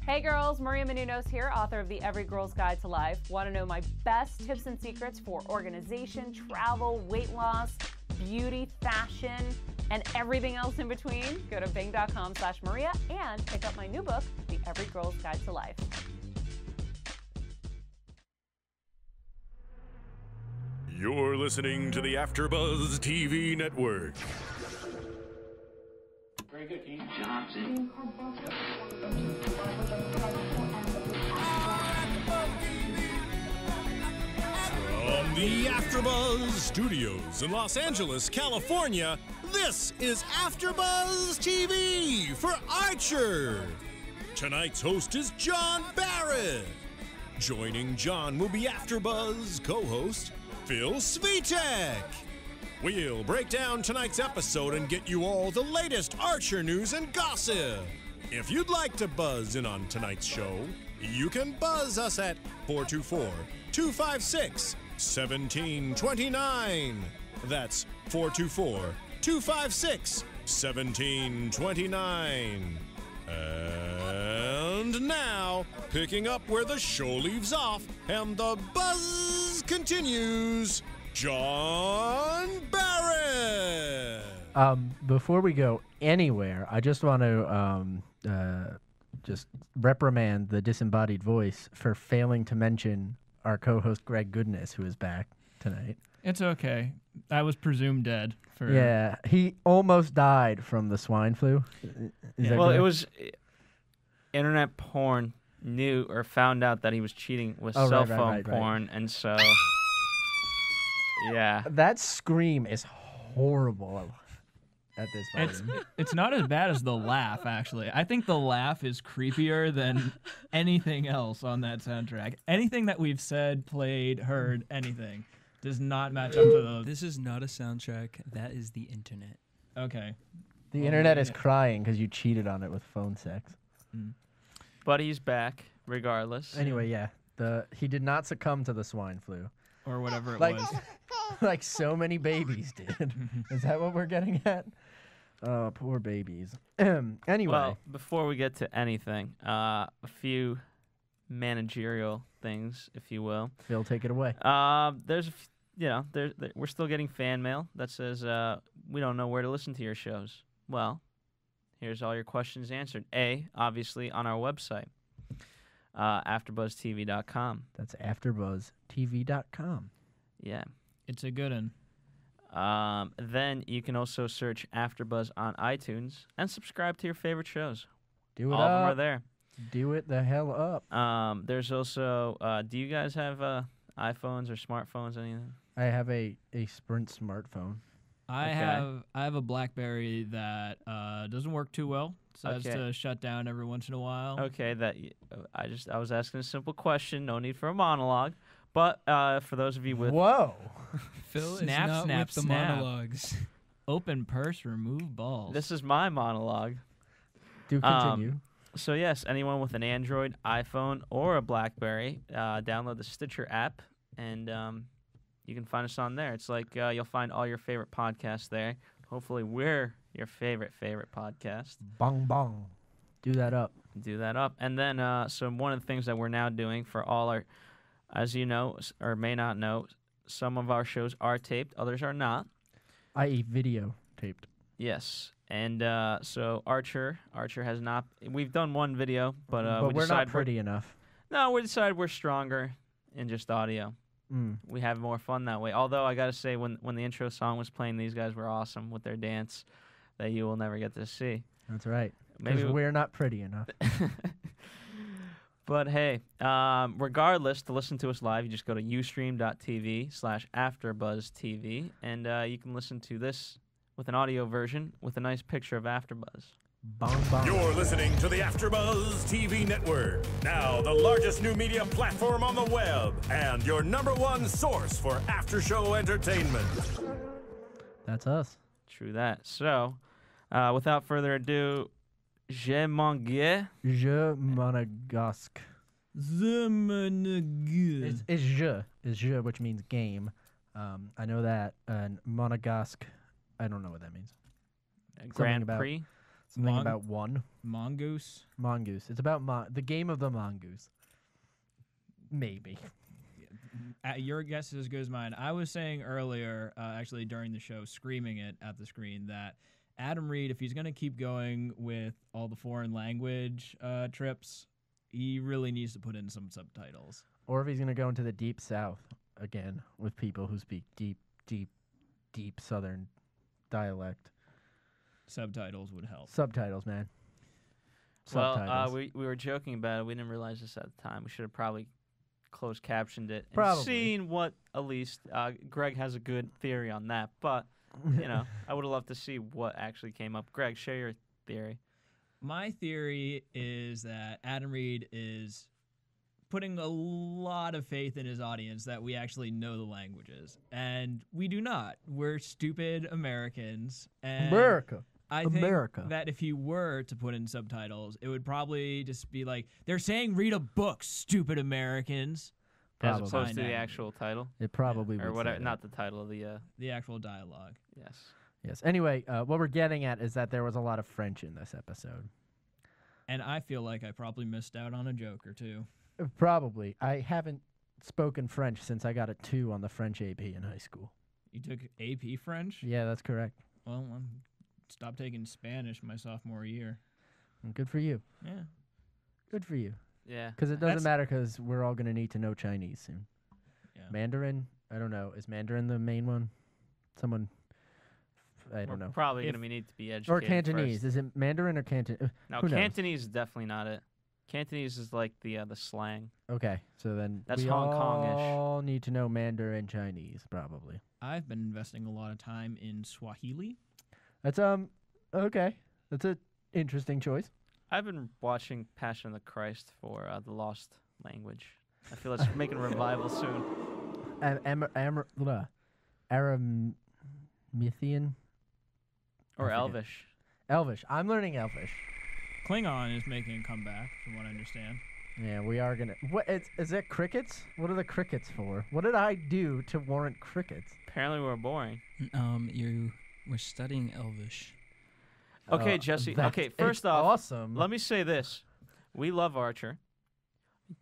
Hey girls, Maria Menounos here, author of the Every Girl's Guide to Life. Want to know my best tips and secrets for organization, travel, weight loss, beauty, fashion, and everything else in between? Go to bing.com/Maria and pick up my new book, The Every Girl's Guide to Life. You're listening to the AFTERBUZZ TV Network. Very good, Keith. Johnson. From the AFTERBUZZ Studios in Los Angeles, California, this is AFTERBUZZ TV for Archer. Tonight's host is John Barrett. Joining John will be AFTERBUZZ co-host Phil Svitek. We'll break down tonight's episode and get you all the latest Archer news and gossip. If you'd like to buzz in on tonight's show, you can buzz us at 424-256-1729. That's 424-256-1729. And now, picking up where the show leaves off and the buzz continues, John Barrett. Before we go anywhere, I just want to just reprimand the disembodied voice for failing to mention our co-host Greg Goodness, who is back tonight. It's okay. I was presumed dead. Yeah, he almost died from the swine flu. Well, it was internet porn knew or found out that he was cheating with cell phone porn, and so yeah. That scream is horrible at this volume. It's not as bad as the laugh, actually. I think the laugh is creepier than anything else on that soundtrack. Anything that we've said, played, heard, anything does not match up to those. This is not a soundtrack. That is the internet. Okay. The internet is crying because you cheated on it with phone sex. But he's back, regardless. Anyway, yeah. He did not succumb to the swine flu. Or whatever it was. Like so many babies did. Is that what we're getting at? Oh, poor babies. Anyway. Well, before we get to anything, a few managerial things, if you will. Phil, take it away. We're still getting fan mail that says we don't know where to listen to your shows. Well, here's all your questions answered. A, obviously, on our website, AfterBuzzTV.com. That's AfterBuzzTV.com. Yeah. It's a good one. Then you can also search AfterBuzz on iTunes and subscribe to your favorite shows. Do it all up. of them are there. Do it the hell up. There's also, do you guys have iPhones or smartphones, anything? I have a Sprint smartphone. I have a BlackBerry that doesn't work too well. So it has to shut down every once in a while. Okay, I was asking a simple question. No need for a monologue. But for those of you with Phil snap, is not snap, with the snap. monologues. Open purse, remove balls. This is my monologue. Do continue. So yes, anyone with an Android, iPhone, or a BlackBerry, download the Stitcher app, and you can find us on there. It's like you'll find all your favorite podcasts there. Hopefully, we're your favorite podcast. Bong bong. Do that up. Do that up. And then, so one of the things that we're now doing for all our, as you know, or may not know, some of our shows are taped, others are not. I.e. video taped. Yes. And so Archer has not, we've done one video, but we're not pretty enough. No, we decided we're stronger in just audio. We have more fun that way. Although I got to say, when the intro song was playing, these guys were awesome with their dance that you will never get to see. That's right. Because we're not pretty enough. But hey, regardless, to listen to us live, you just go to ustream.tv/AfterBuzzTV, and you can listen to this with an audio version with a nice picture of AfterBuzz. Bong, bong. You're listening to the AfterBuzzz TV Network, now the largest new media platform on the web, and your #1 source for after-show entertainment. That's us. True that. So, without further ado, Jeu Monegasque. Jeu Monegasque. It's jeu, which means game. I know that. And Monegasque, I don't know what that means. Grand Prix? Something about one. Mongoose. Mongoose. It's about the game of the mongoose. Maybe. Your guess is as good as mine. I was saying earlier, actually during the show, screaming it at the screen, that Adam Reed, if he's going to keep going with all the foreign language trips, he really needs to put in some subtitles. Or if he's going to go into the deep south again with people who speak deep, deep, deep southern dialect. Subtitles would help. Subtitles, man. Well, Subtitles. we were joking about it. We didn't realize this at the time. We should have probably closed captioned it and Probably. seen what at least Greg has a good theory on that. But you know, I would have loved to see what actually came up. Greg, share your theory. My theory is that Adam Reed is putting a lot of faith in his audience that we actually know the languages, and we do not. We're stupid Americans. And America. I America. think that if he were to put in subtitles, it would probably just be like, they're saying read a book, stupid Americans. Probably. As opposed to the Fine. actual title. It probably would Or say whatever, that. not the title of the actual dialogue. yes. Yes. Anyway, what we're getting at is that there was a lot of French in this episode. And I feel like I probably missed out on a joke or two. Probably. I haven't spoken French since I got a 2 on the French AP in high school. You took AP French? Yeah, that's correct. Well, I stopped taking Spanish my sophomore year. Good for you. Yeah. Good for you. Yeah. Because it That's- doesn't matter because we're all going to need to know Chinese soon. Yeah. Mandarin? I don't know. Is Mandarin the main one? Someone... I don't We're know. probably If- need to be educated. Or Cantonese. First. Is it Mandarin or Cantonese? No, who knows? Cantonese is definitely not it. Cantonese is like the slang. Okay, so then That's we Hong Kong-ish. all need to know Mandarin Chinese, probably. I've been investing a lot of time in Swahili. That's okay. That's a interesting choice. I've been watching Passion of the Christ for the Lost Language. I feel it's making a revival soon. Aramithian Or I forget. Elvish. Elvish. I'm learning Elvish. Klingon is making a comeback, from what I understand. Yeah, we are gonna. What is that? Crickets? What are the crickets for? What did I do to warrant crickets? Apparently we're boring. We're studying Elvish. Okay, Jesse. Okay, first it's off, awesome. let me say this. We love Archer.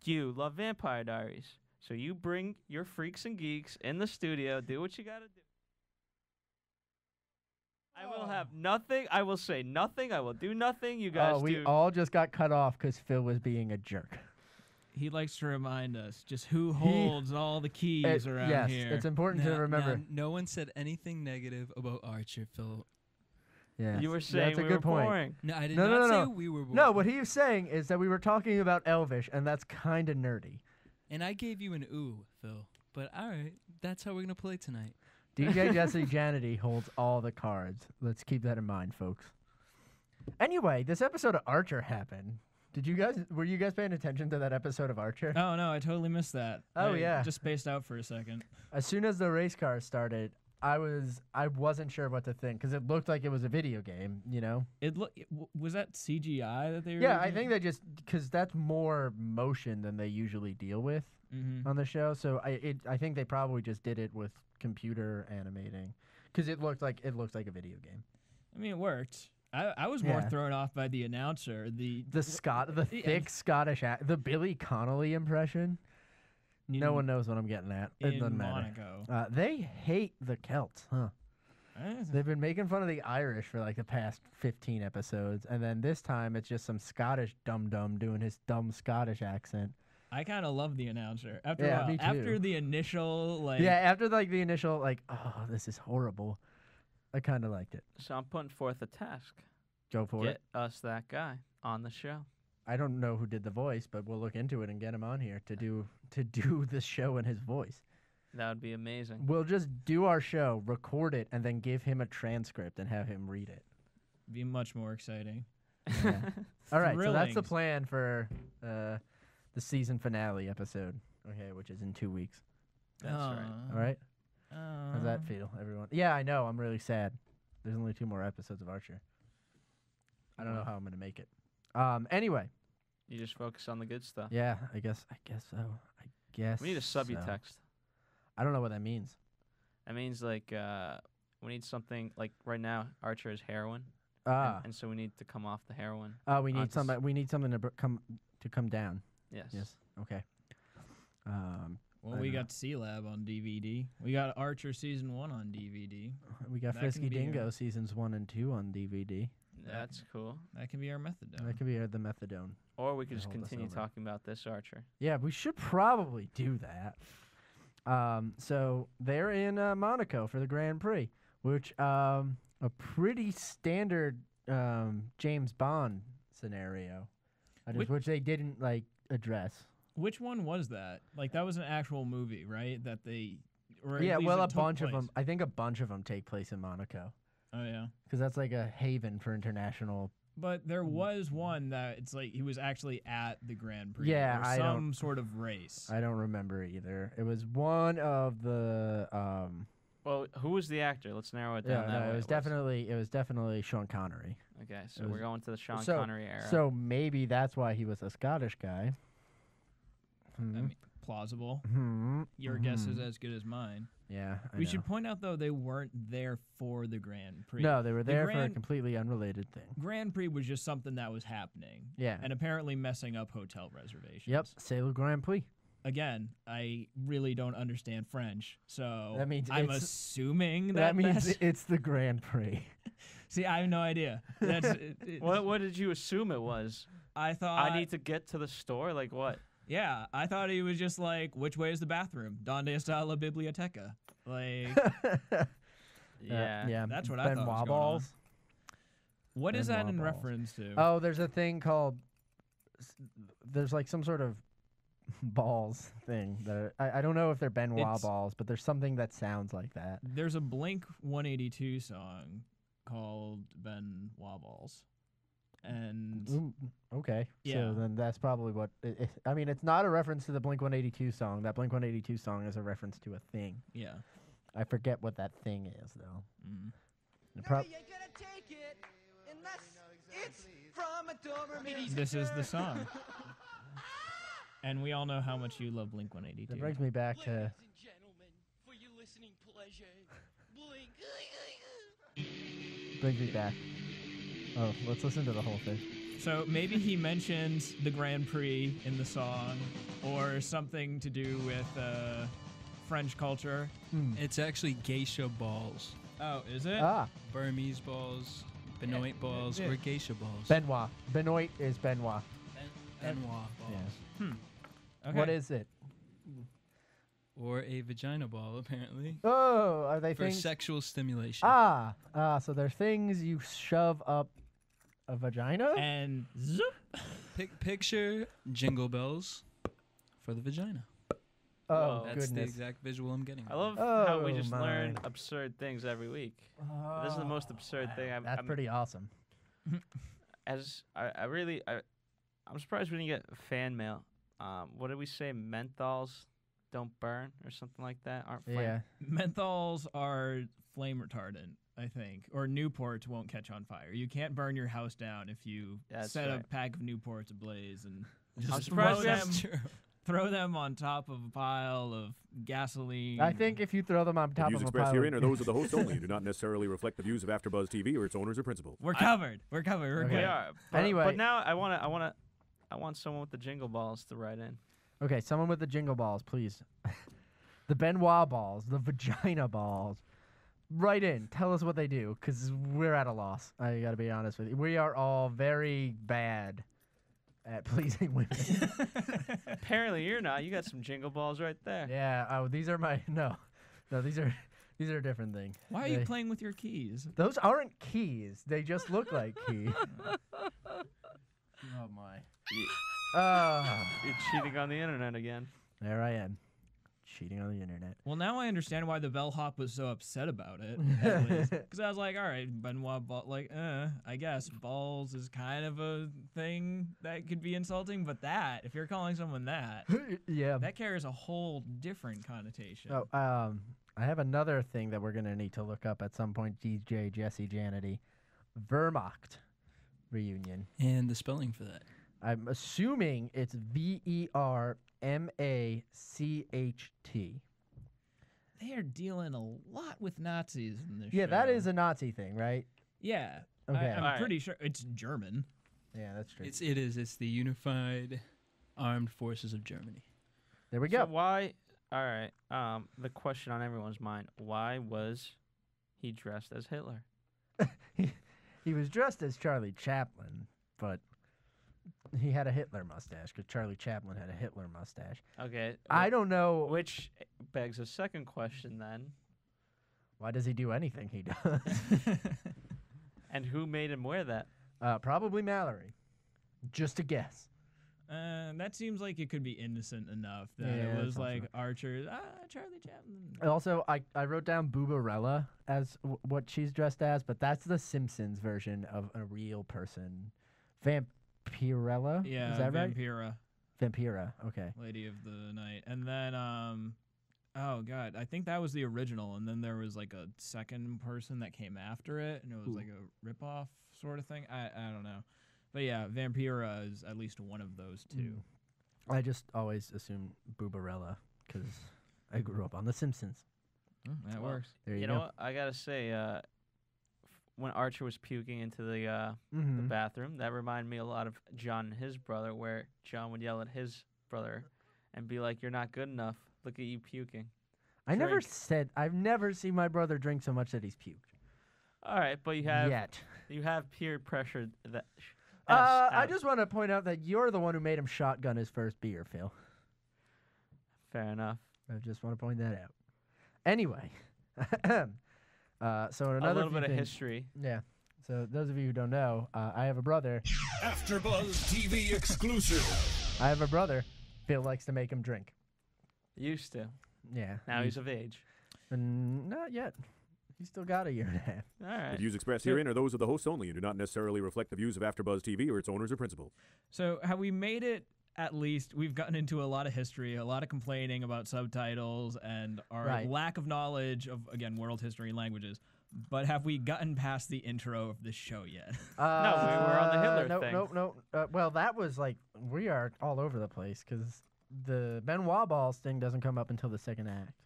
You love Vampire Diaries. So you bring your freaks and geeks in the studio. Do what you got to do. I will have nothing. I will say nothing. I will do nothing. You guys we do. all just got cut off because Phil was being a jerk. He likes to remind us just who holds all the keys around yes, here. it's important to remember. No one said anything negative about Archer, Phil. Yeah, You were saying that's a we good were point. boring. No, I did No, not no, say we were boring. No, what he was saying is that we were talking about Elvish, and that's kind of nerdy. And I gave you an ooh, Phil. But all right, that's how we're going to play tonight. DJ Jesse Janity holds all the cards. Let's keep that in mind, folks. Anyway, this episode of Archer happened. Were you guys paying attention to that episode of Archer? Oh, no, I totally missed that. Oh, I yeah. just spaced out for a second. As soon as the race car started, I wasn't sure what to think because it looked like it was a video game, you know? Was that CGI that they were Yeah, I using? think because that's more motion than they usually deal with Mhm. on the show. So I think they probably just did it with computer animating because it looked like a video game. I mean, it worked. I was more Yeah. thrown off by the announcer. The The thick Scottish the Billy Connolly impression. No one knows what I'm getting at. It in doesn't matter. Monaco. They hate the Celts, huh? They've been making fun of the Irish for like the past 15 episodes, and then this time it's just some Scottish dum-dum doing his dumb Scottish accent. I kind of love the announcer. After Yeah, a while, me too. after the initial Yeah, after like the initial like, oh, this is horrible, I kind of liked it. So I'm putting forth a task. Go for Get it. us that guy on the show. I don't know who did the voice, but we'll look into it and get him on here to do the show in his voice. That would be amazing. We'll just do our show, record it, and then give him a transcript and have him read it. be much more exciting. Yeah. All right, so that's the Thrilling. plan for the season finale episode. Okay, which is in 2 weeks. That's right. All right. How's that feel, everyone? Yeah, I know. I'm really sad. There's only 2 more episodes of Archer. I don't know how I'm gonna make it. Anyway. You just focus on the good stuff. Yeah, I guess so. I guess We need a so. subtext. I don't know what that means. That means like we need something like right now. Archer is heroin. and so we need to come off the heroin. We need onto something. We need something to come down. Yes. Yes. Okay. Well, we got C-Lab on DVD. We got Archer Season 1 on DVD. We got That Frisky can be Dingo our- seasons 1 and 2 on DVD. That's cool. That can be our methadone. That could be the methadone. Or we could just hold us continue over. talking about this Archer. Yeah, we should probably do that. So they're in Monaco for the Grand Prix, which a pretty standard James Bond scenario, which they didn't address. Which one was that? Like, that was an actual movie, right? That they... Or at Yeah, least well, it a took bunch of place. them. I think a bunch of them take place in Monaco Oh, yeah. because that's like a haven for international. But there was one that it's like he was actually at the Grand Prix. Yeah, or I some sort of race. I don't remember either. It was one of the. Well, who was the actor? Let's narrow it down. Yeah, that no, way. it was definitely Sean Connery. Okay, so it we're was- going to the Sean so, Connery era. So maybe that's why he was a Scottish guy. I mean, plausible. Hmm. Your guess is as good as mine. Yeah, I We know. should point out, though, they weren't there for the Grand Prix. No, they were The there for a Grand- completely unrelated thing. Grand Prix was just something that was happening. Yeah. And apparently messing up hotel reservations. Yep, c'est le Grand Prix. Again, I really don't understand French, so That means I'm it's- assuming that That means that's... it's the Grand Prix. See, I have no idea. That's what did you assume it was? I thought. I need to get to the store? Like what? Yeah, I thought he was just like, which way is the bathroom? Donde está la biblioteca? Like, Yeah. That's what I thought was Benoit going balls. what is that Benoit in balls. reference to? Oh, there's a thing called. There's like some sort of balls thing that I don't know if they're Benoit It's- balls, but there's something that sounds like that. There's a Blink 182 song called Ben Wobbles. And Ooh, okay. Yeah. So then that's probably what. I mean, it's not a reference to the Blink 182 song. That Blink 182 song is a reference to a thing. yeah. I forget what that thing is, though. Mm. The prob- You ain't gonna take it unless it's from a Doberman. This is the song. And we all know how much you love Blink 182. that brings me back to. Ladies and gentlemen, for your listening pleasure, Blink. Brings me back. Oh, let's listen to the whole thing. So maybe he mentions the Grand Prix in the song, or something to do with French culture. It's actually geisha balls. Oh, is it? Ah, Burmese balls, Benoit balls, yeah. or geisha balls. Benoit. Benoit is Benoit. Benoit balls. Yeah. Okay. What is it? Or a vagina ball, apparently. Oh, are they For things? sexual stimulation. So they're things you shove up a vagina? And zoop. Picture jingle bells for the vagina. Oh, That's the goodness. exact visual I'm getting. I love how we Oh, just my. learn absurd things every week. This is the most absurd thing I've. That's pretty awesome. I'm surprised we didn't get fan mail. What did we say? Menthols don't burn or something like that. Aren't flame. Yeah. Menthols are flame retardant, I think, or Newports won't catch on fire. You can't burn your house down if you That's set a right. pack of Newports ablaze and I'm just surprised throw we them, have- throw them on top of a pile of gasoline. I think if you throw them on The top views of a expressed pile herein of... are those of the host only and do not necessarily reflect the views of AfterBuzz TV or its owners or principals. we're covered. We're covered. We're Okay. We good. are. Anyway. but now I want someone with the jingle balls to write in. Okay, someone with the jingle balls, please. The Benoit balls, the vagina balls. Write in. Tell us what they do, because we're at a loss. I got to be honest with you. We are all very bad at pleasing women. Apparently you're not. You got some jingle balls right there. Yeah. Oh, these are my... No, these are a different thing. Why are you playing with your keys? Those aren't keys. They just look like keys. Oh, my. You're cheating on the internet again. There I am. Cheating on the internet. Well, now I understand why the bellhop was so upset about it. Because I was like, all right, Benoit ball, I guess balls is kind of a thing that could be insulting, but that, if you're calling someone that, Yeah. that carries a whole different connotation. Oh, I have another thing that we're gonna need to look up at some point. DJ Jesse Janity, Wehrmacht reunion. And the spelling for that. I'm assuming it's VERMACHT. They are dealing a lot with Nazis in this Yeah, show. that is a Nazi thing, right? Yeah. Okay. I'm Alright. pretty sure it's German. Yeah, that's true. It is. It's the Unified Armed Forces of Germany. There we So go. why? All right. The question on everyone's mind: why was he dressed as Hitler? He was dressed as Charlie Chaplin, but he had a Hitler mustache because Charlie Chaplin had a Hitler mustache. Okay. I don't know. Which begs a second question then: Why does he do anything he does? and who made him wear that? Probably Mallory. Just a guess. That seems like it could be innocent enough that Yeah, it that was sounds like right. Archer, Charlie Chaplin. Also, I wrote down Boobarella as what she's dressed as, but that's the Simpsons version of a real person. Vampirella? Yeah, Is that right? Vampira, Vampira. Okay. Lady of the Night. And then, oh god, I think that was the original, and then there was like a second person that came after it, and it was like a ripoff sort of thing. I don't know. But yeah, Vampira is at least one of those two. I just always assumed Boobarella because I grew up on The Simpsons. That Well, works. There you You go. know what? I gotta say, when Archer was puking into the Mhm. bathroom, that reminded me a lot of John and his brother, where John would yell at his brother and be like, "You're not good enough. Look at you puking." I never drink. said I've never seen my brother drink so much that he's puked. All right, but you have Yet. peer pressure that. I just want to point out that you're the one who made him shotgun his first beer, Phil. Fair enough. I just want to point that out. Anyway, so in A another little few bit of things- history. Yeah. So those of you who don't know, I have a brother. AfterBuzz TV exclusive. I have a brother. Phil likes to make him drink. Used to. Yeah. Now he's of age. Not yet. He's still got a year and a half. All The right. views expressed herein are those of the hosts only and do not necessarily reflect the views of AfterBuzz TV or its owners or principals. So have we made it? At least we've gotten into a lot of history, a lot of complaining about subtitles and our Right. lack of knowledge of, again, world history and languages. But have we gotten past the intro of the show yet? we were on the Hitler no, thing. No. Well, that was like we are all over the place because the Benoit Balls thing doesn't come up until the second act.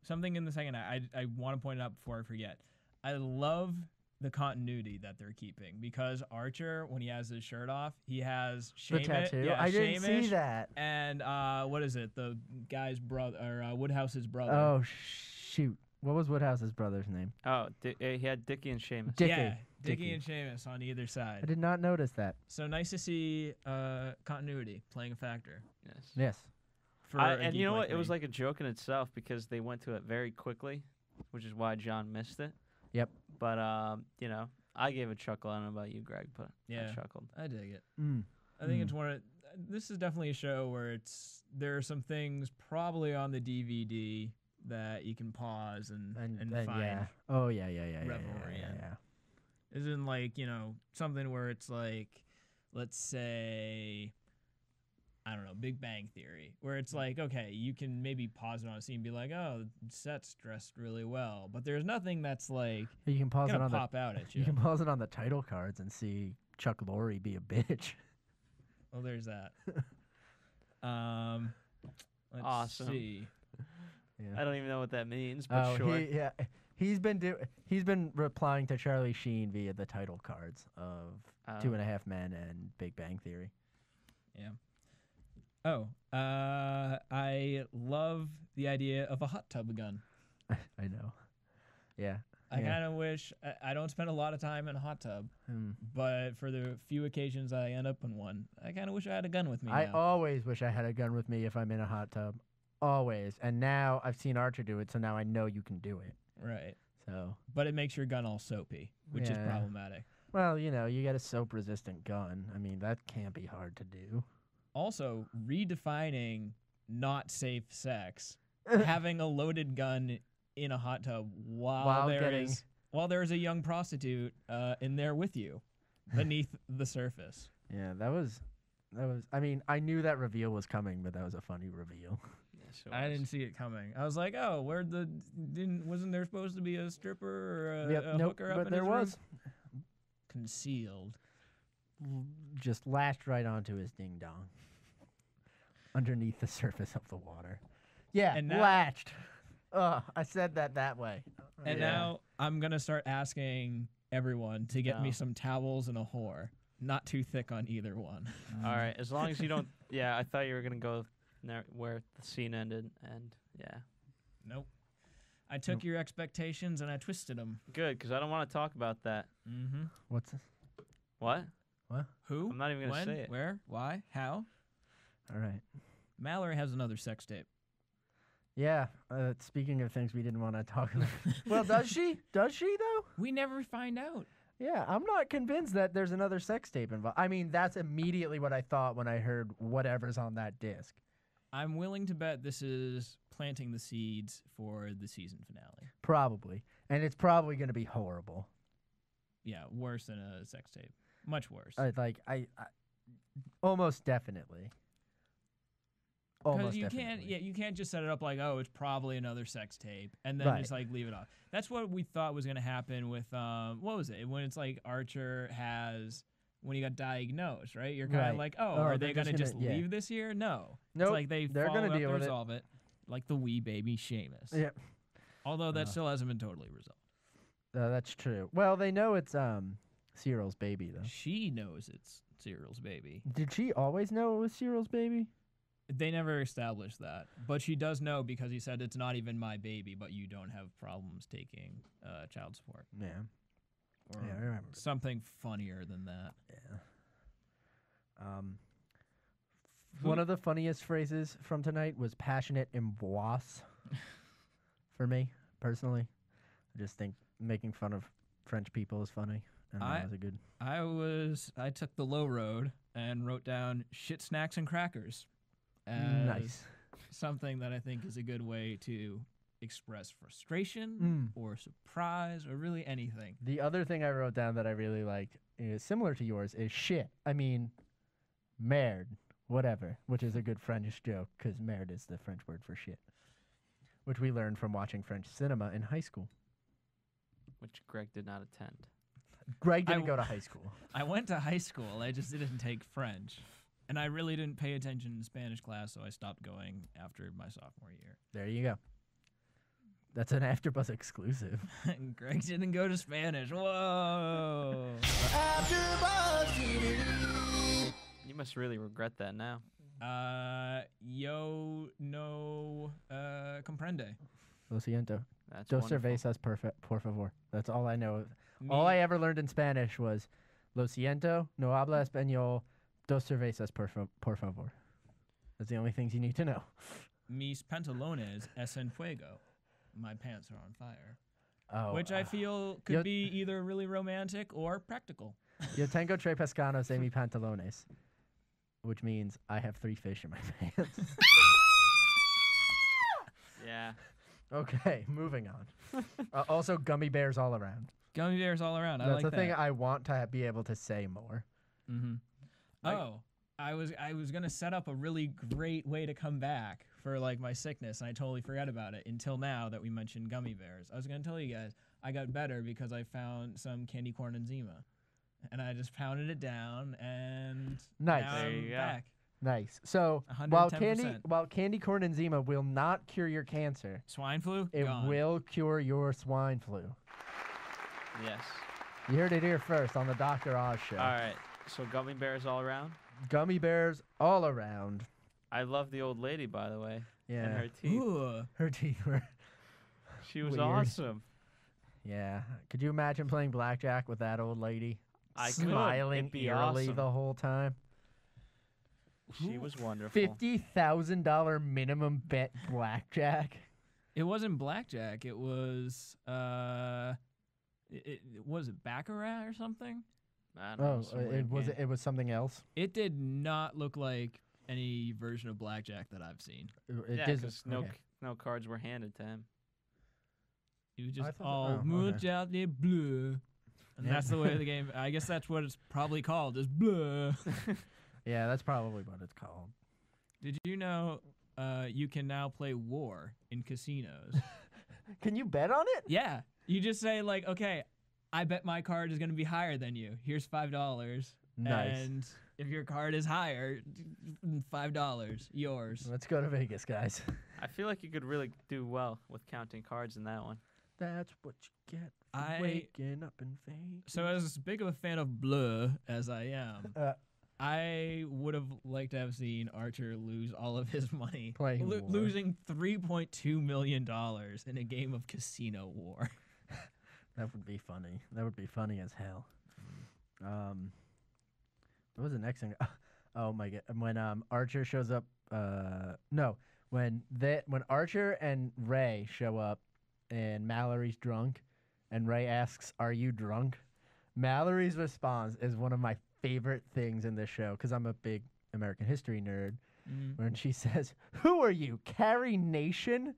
Something in the second act. I want to point it out before I forget. I love the continuity that they're keeping because Archer, when he has his shirt off, he has The Seamus. tattoo. Yeah, I didn't see Seamus that. And what is it? The guy's brother, or Woodhouse's brother. Oh shoot! What was Woodhouse's brother's name? Oh, he had Dickie and Seamus. Dickie. Yeah, Dickie Dickie. and Seamus on either side. I did not notice that. So nice to see continuity playing a factor. Yes. Yes. For a And geek you know like what? It was me. like a joke in itself because they went to it very quickly, which is why John missed it. Yep. But you know, I gave a chuckle. I don't know about you, Greg, but Yeah. I chuckled. I dig it. Mm. I think it's one of. This is definitely a show where there are some things probably on the DVD that you can pause and find. yeah. Oh yeah. revelry in. Isn't like, something where it's like, let's say, I don't know, Big Bang Theory, where it's like, okay, you can maybe pause it on a scene and be like, oh, the set's dressed really well, but there's nothing that's like You can pause it gonna on pop out at you. You can pause it on the title cards and see Chuck Lorre be a bitch. Well, there's that. Let's Awesome. see. I don't even know what that means, but sure. He's been replying to Charlie Sheen via the title cards of Two and a Half Men and Big Bang Theory. Yeah. Oh, I love the idea of a hot tub gun. I know. Yeah. I kind of wish I don't spend a lot of time in a hot tub, but for the few occasions I end up in one, I kind of wish I had a gun with me. I now. always wish I had a gun with me if I'm in a hot tub. Always. And now I've seen Archer do it, so now I know you can do it. Right. So. But it makes your gun all soapy, which is Yeah. problematic. Well, you got a soap-resistant gun. I mean, that can't be hard to do. Also, redefining not safe sex, having a loaded gun in a hot tub while there is a young prostitute in there with you, beneath the surface. Yeah, that was. I mean, I knew that reveal was coming, but that was a funny reveal. Yes, it I was. didn't see it coming. I was like, oh, wasn't there supposed to be a stripper or a nope, hooker up but in there his was. room? Concealed. Just lashed right onto his ding dong. Underneath the surface of the water. Yeah, And now- latched. I said that way. And now I'm gonna start asking everyone to get me some towels and a whore. Not too thick on either one. All right, as long as you don't. Yeah, I thought you were gonna go where the scene ended, and yeah. Nope. I took your expectations and I twisted them. Good, because I don't want to talk about that. Mm-hmm. What's this? What? What? Who? I'm not even gonna when, say it. Where? Why? How? All right. Mallory has another sex tape. Yeah. Speaking of things we didn't want to talk about. Well, does she? Does she though? We never find out. Yeah, I'm not convinced that there's another sex tape involved. I mean, that's immediately what I thought when I heard whatever's on that disc. I'm willing to bet this is planting the seeds for the season finale. Probably. And it's probably going to be horrible. Yeah, worse than a sex tape. Much worse. I almost definitely. Because you can't just set it up like, oh, it's probably another sex tape, and then just like leave it off. That's what we thought was gonna happen with what was it? When it's like Archer when he got diagnosed, right? You're kind of like, oh, are they gonna just leave this here? No. Nope. It's like they're gonna deal with resolve it, like the wee baby Seamus. Yeah. Although that still hasn't been totally resolved. That's true. Well, they know it's Cyril's baby though. She knows it's Cyril's baby. Did she always know it was Cyril's baby? They never established that, but she does know because he said it's not even my baby, but you don't have problems taking child support. Yeah. Or I remember. Something funnier than that. Yeah. One of the funniest phrases from tonight was passionate emboisse. For me, personally. I just think making fun of French people is funny. And that was a good. I took the low road and wrote down shit snacks and crackers. As something that I think is a good way to express frustration or surprise or really anything. The other thing I wrote down that I really like is similar to yours is shit. I mean, merde, whatever, which is a good French joke because merde is the French word for shit, which we learned from watching French cinema in high school. Which Greg did not attend. Greg didn't go to high school. I went to high school. I just didn't take French. And I really didn't pay attention in Spanish class, so I stopped going after my sophomore year. There you go. That's an AfterBuzz exclusive. Greg didn't go to Spanish. Whoa! AfterBuzz TV. You must really regret that now. Yo no comprende. Lo siento. That's Dos wonderful. cervezas, por favor. That's all I know. All I ever learned in Spanish was lo siento, no habla español, dos cervezas, por favor. That's the only things you need to know. Mis pantalones es en fuego. My pants are on fire. Oh, Which I feel could be either really romantic or practical. Yo tengo tres pescados en mi pantalones, which means I have 3 fish in my pants. Yeah. Okay, moving on. Also, gummy bears all around. Gummy bears all around. I That's like the that. thing I want to be able to say more. Mm-hmm. Oh, I was gonna set up a really great way to come back for like my sickness, and I totally forgot about it until now that we mentioned gummy bears. I was gonna tell you guys I got better because I found some candy corn enzema, and I just pounded it down, and Nice. now There I'm you go. back. Nice. So 110%. while candy corn enzema will not cure your cancer, Swine flu. it Gone. will cure your swine flu. Yes. You heard it here first on the Dr. Oz show. All right. So gummy bears all around. Gummy bears all around. I love the old lady, by the way. Yeah. And her teeth. Ooh. Her teeth were. She was Weird. awesome. Yeah. Could you imagine playing blackjack with that old lady? I could. Smiling It'd be eerily awesome. the whole time. She was wonderful. $50,000 minimum bet blackjack. It wasn't blackjack. It was was it baccarat or something? I don't know, some weird game. It was something else. It did not look like any version of blackjack that I've seen. It Yeah, did- 'cause okay. no cards were handed to him. It was I just thought- all oh, okay. mood out there bleu. And Yeah. that's the way the game. I guess that's what it's probably called, is bleu. Yeah, that's probably what it's called. Did you know you can now play war in casinos? Can you bet on it? Yeah. You just say, like, okay, I bet my card is going to be higher than you. Here's $5. Nice. And if your card is higher, $5, yours. Let's go to Vegas, guys. I feel like you could really do well with counting cards in that one. That's what you get for waking up in Vegas. So as big of a fan of Bleu as I am, I would have liked to have seen Archer lose all of his money, Playing war. losing $3.2 million in a game of Casino War. That would be funny. That would be funny as hell. What was the next thing? Oh my god! When Archer shows up, when Archer and Ray show up, and Mallory's drunk, and Ray asks, "Are you drunk?" Mallory's response is one of my favorite things in this show because I'm a big American history nerd. When she says, "Who are you, Carrie Nation?"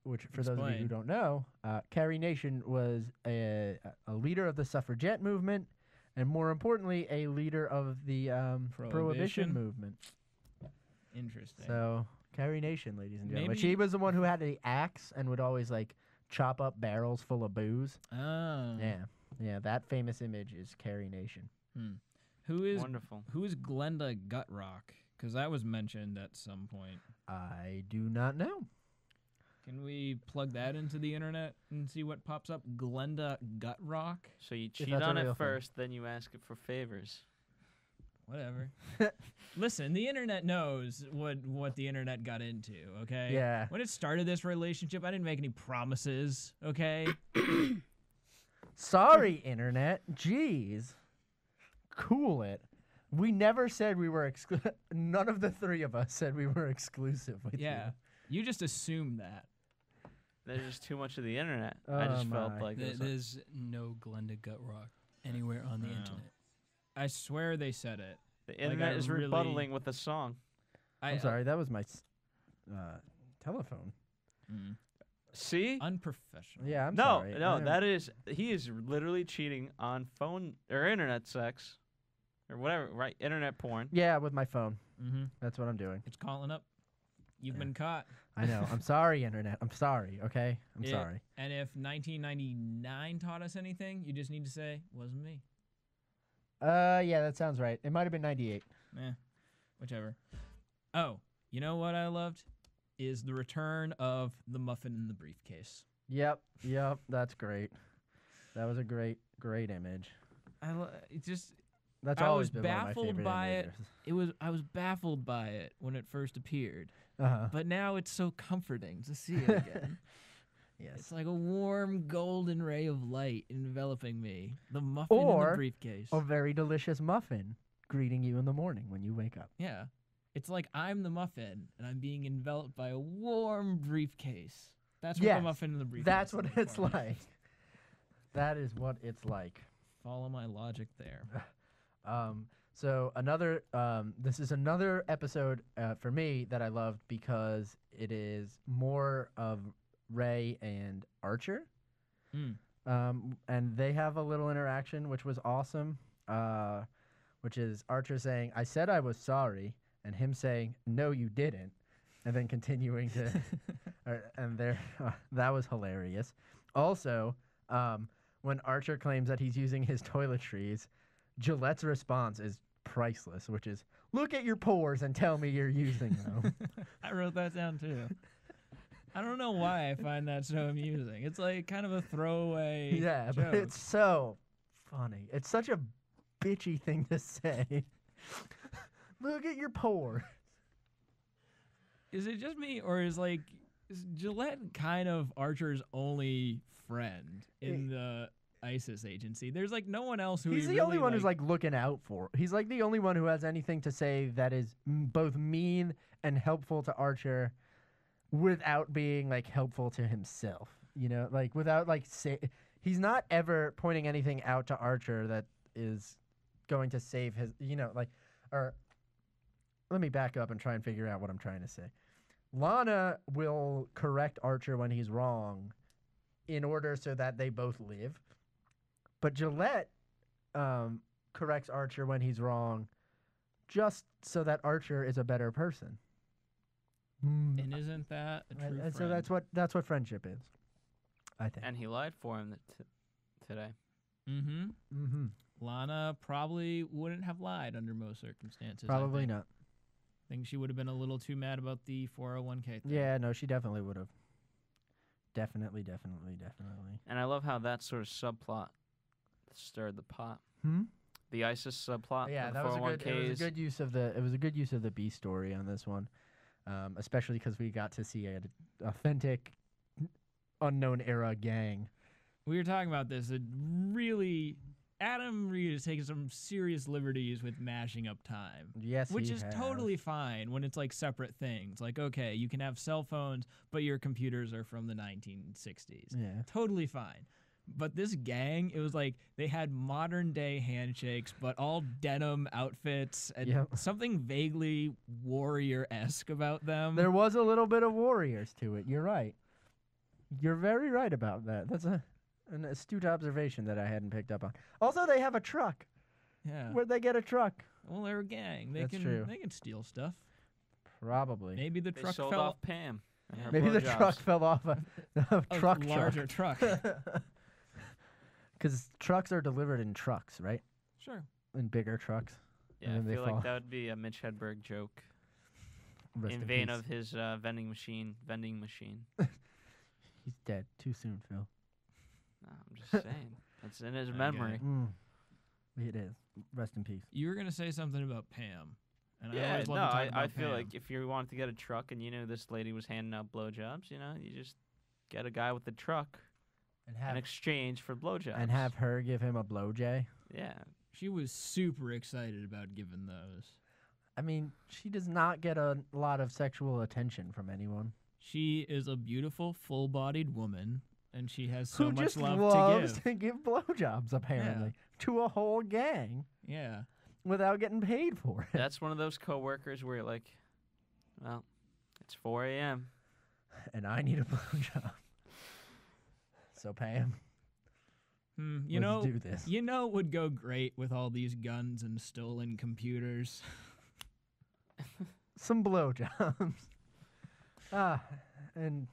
Which, for those of you who don't know, Carrie Nation was a leader of the suffragette movement, and more importantly, a leader of the Prohibition movement. Interesting. So, Carrie Nation, ladies and gentlemen. Maybe- She was the one who had the axe and would always, like, chop up barrels full of booze. Oh. Yeah, that famous image is Carrie Nation. Who is Wonderful. Who is Glenda Gutrock? Because that was mentioned at some point. I do not know. Can we plug that into the internet and see what pops up? Glenda Gutrock? So you If cheat that's a on real it thing. first, then you ask it for favors. Whatever. Listen, the internet knows what the internet got into, okay? Yeah. When it started this relationship, I didn't make any promises, okay? Sorry, internet. Jeez. Cool it. We never said we were none of the three of us said we were exclusive with Yeah. You just assumed that. There's just too much of the internet. I Oh just felt my. like it was like- There's no Glenda Gutrock anywhere on the No. internet. I swear they said it. the internet is really- rebuttaling with a song. I'm sorry, that was my telephone. See? Unprofessional. Yeah, I'm no, sorry. no, that is he is literally cheating on phone or internet sex or whatever, right? Internet porn. Yeah, with my phone. Mm-hmm. That's what I'm doing. It's calling up. You've been caught. I know. I'm sorry, internet. I'm sorry, okay? I'm Yeah. sorry. And if 1999 taught us anything, you just need to say, wasn't me. Yeah, that sounds right. It might have been 98. Whichever. Oh, you know what I loved? Is the return of the muffin in the briefcase. Yep, that's great. That was a great image. It just That's I always was been one of my baffled favorite by it. images. I was baffled by it when it first appeared. Uh-huh. But now it's so comforting to see it again. Yes. It's like a warm golden ray of light enveloping me. The muffin in Or the briefcase. a very delicious muffin greeting you in the morning when you wake up. Yeah. It's like I'm the muffin and I'm being enveloped by a warm briefcase. That's what the Yes, muffin in the briefcase That's what is it's for me. like. That is what it's like. Follow my logic there. So another, this is another episode for me that I loved because it is more of Ray and Archer. And they have a little interaction, which was awesome, which is Archer saying, "I said I was sorry," and him saying, "No, you didn't," and then continuing to, that was hilarious. Also, when Archer claims that he's using his toiletries, Gillette's response is priceless, which is, "Look at your pores and tell me you're using them." I wrote that down too. I don't know why I find that so amusing. It's like kind of a throwaway Yeah, joke. but it's so funny. It's such a bitchy thing to say. Look at your pores. Is it just me, or is Gillette kind of Archer's only friend in the ISIS agency? There's like no one else who He's he the only really, one who's like looking out for. He's like the only one who has anything to say that is both mean and helpful to Archer without being like helpful to himself. You know, like without like he's not ever pointing anything out to Archer that is going to save his, you know, like, or let me back up and try and figure out what I'm trying to say. Lana will correct Archer when he's wrong in order so that they both live. But Gillette corrects Archer when he's wrong just so that Archer is a better person. And isn't that a true And friend? so that's what friendship is, I think. And he lied for him today. Lana probably wouldn't have lied under most circumstances. I Probably think. not. think she would have been a little too mad about the 401k thing. Yeah, no, she definitely would have. Definitely. And I love how that sort of subplot stirred the pot. The ISIS subplot. Yeah, of that the was 401ks. it was a good use of the. It was a good use of the B story on this one, especially because we got to see an authentic, unknown era gang. We were talking about this. Adam Reed is taking some serious liberties with mashing up time. Yes, which he is has. totally fine when it's like separate things. Like, okay, you can have cell phones, but your computers are from the 1960s. Yeah. Totally fine. But this gang, it was like they had modern day handshakes, but all denim outfits and something vaguely warrior-esque about them. There was a little bit of warriors to it. You're right. You're very right about that. That's an astute observation that I hadn't picked up on. Also, they have a truck. Yeah. Where'd they get a truck? Well, they're a gang. They That's can true. They can steal stuff. Probably. Maybe the They truck sold fell off Pam. and her Maybe the blowjobs. truck fell off a truck larger truck. Because trucks are delivered in trucks, right? Sure. In bigger trucks. Yeah, and I then they feel fall. like that would be a Mitch Hedberg joke. Rest In in vein peace. of his vending machine. He's dead too soon, Phil. No, I'm just saying. It's in his memory. It is. Rest in peace. You were gonna say something about Pam, and I Yeah, always no, love to talk about I feel Pam. like if you wanted to get a truck and you knew this lady was handing out blowjobs, you know, you just get a guy with the truck in exchange for blowjobs. And have her give him a blowjay. Yeah. She was super excited about giving those. I mean, she does not get a lot of sexual attention from anyone. She is a beautiful, full-bodied woman, and she has so Who much just love loves to give. to give blowjobs, apparently, to a whole gang. Yeah. Without getting paid for it. That's one of those coworkers where you're like, well, it's 4 a.m. And I need a blowjob. So Pam. You Let's know, do this. You know it would go great with all these guns and stolen computers. Some blowjobs. And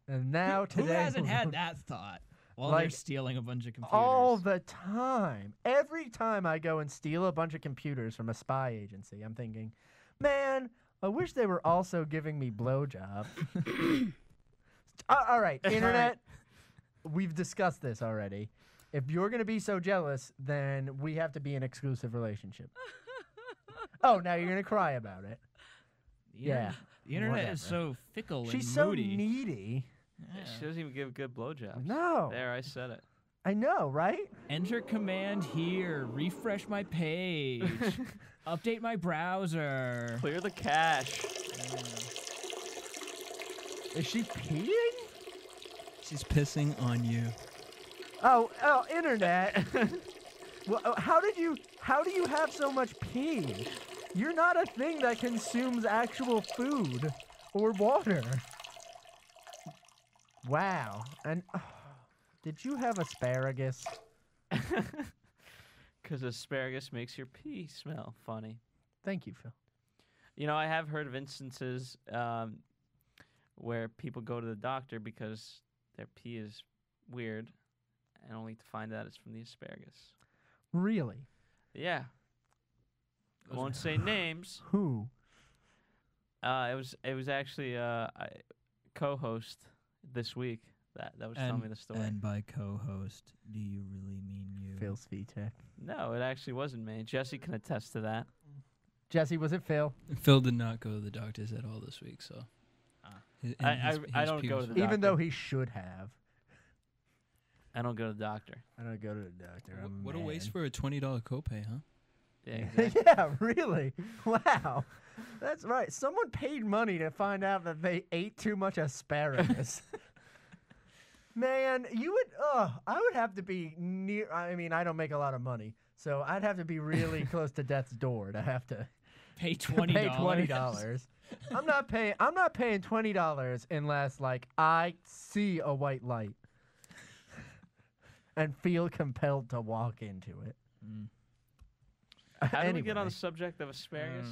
now today. Who hasn't had that thought while they're Like, stealing a bunch of computers? all the time. Every time I go and steal a bunch of computers from a spy agency, I'm thinking, man, I wish they were also giving me blowjobs. All right, internet. We've discussed this already. If you're going to be so jealous, then we have to be in an exclusive relationship. Oh, now you're going to cry about it. The internet is whatever. so fickle She's and so moody. needy. Yeah, she doesn't even give good blowjobs. No. There, I said it. I know, right? Enter command here. Refresh my page. Update my browser. Clear the cache. Is she peeing? She's pissing on you. Oh, internet. Well, how do you have so much pee? You're not a thing that consumes actual food or water. Wow. And did you have asparagus? Because asparagus makes your pee smell funny. Thank you, Phil. You know, I have heard of instances where people go to the doctor because their pee is weird and only to find out it's from the asparagus. Really? Yeah. I won't say names. Who? It was actually a co-host this week that was telling me the story. And by co-host, do you really mean you? Phil Svitek. No, it actually wasn't me. Jesse can attest to that. Jesse, was it Phil? Phil did not go to the doctors at all this week, so. I don't go to the doctor. Even though he should have. I don't go to the doctor. I don't go to the doctor. What a waste for a $20 copay, huh? Yeah, exactly. Yeah, really? Wow. That's right. Someone paid money to find out that they ate too much asparagus. Man, I would have to be near. I mean, I don't make a lot of money, so I'd have to be really close to death's door to have to pay $20. Pay $20. I'm not paying $20 unless like I see a white light and feel compelled to walk into it. How did we get on the subject of asparagus?